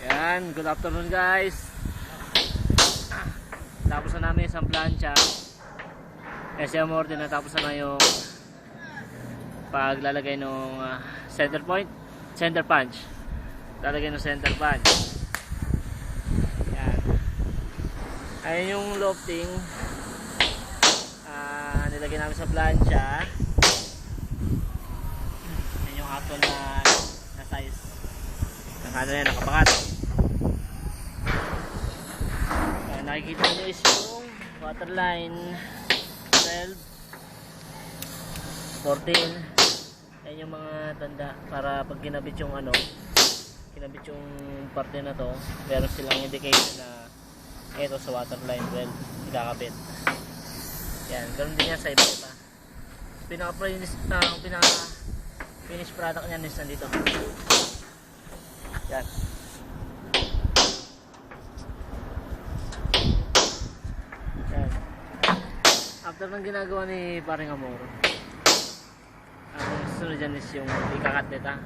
Yan, good afternoon guys. Tapos na namin isang plancha. SM Morty, natapos na yung paglalagay ng center punch. Lalagay ng center punch. Yan. Ayun yung lofting. Nilagay namin sa plancha. Yan yung actual na size. Nakapakat. Nakikita nyo is yung waterline 12, 14. Yan yung mga tanda para pag kinabit yung kinabit yung parte na to, meron silang indication na ito sa waterline 12 ikakabit. Yan, ganoon din yan sa iba-iba. Finish product niyan is nandito. Yan. After ng ginagawa ni Paring Amor, ang sunod dyan is yung ikakat nila.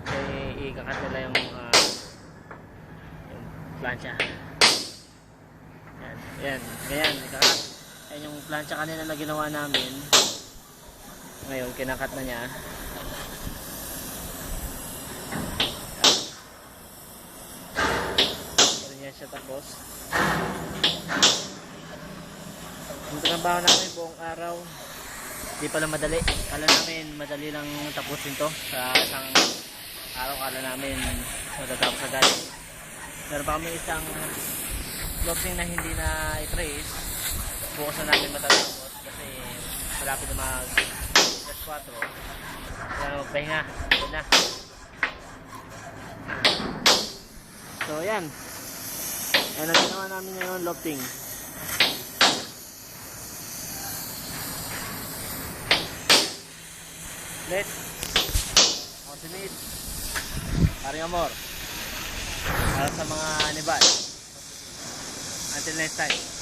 Ikakat nila yung plancha. Yan, ganyan, ikakat. Yan yung plancha kanina na ginawa namin. Ngayon, kinakat na niya. Pero niya siya tapos. Ang trabaho namin buong araw, di pala madali. Kala namin madali lang tapusin to sa isang araw. Kala namin matatapos agad. Meron pa kami isang lofting na hindi na i-trace. Bukas na namin matatapos kasi malapit na mag-4. Kaya na magpahinga. Yan na. So yan. Yan ang ginawa namin ngayon, lofting. Let's continue. Paring Amor para sa mga anibal. Until next time.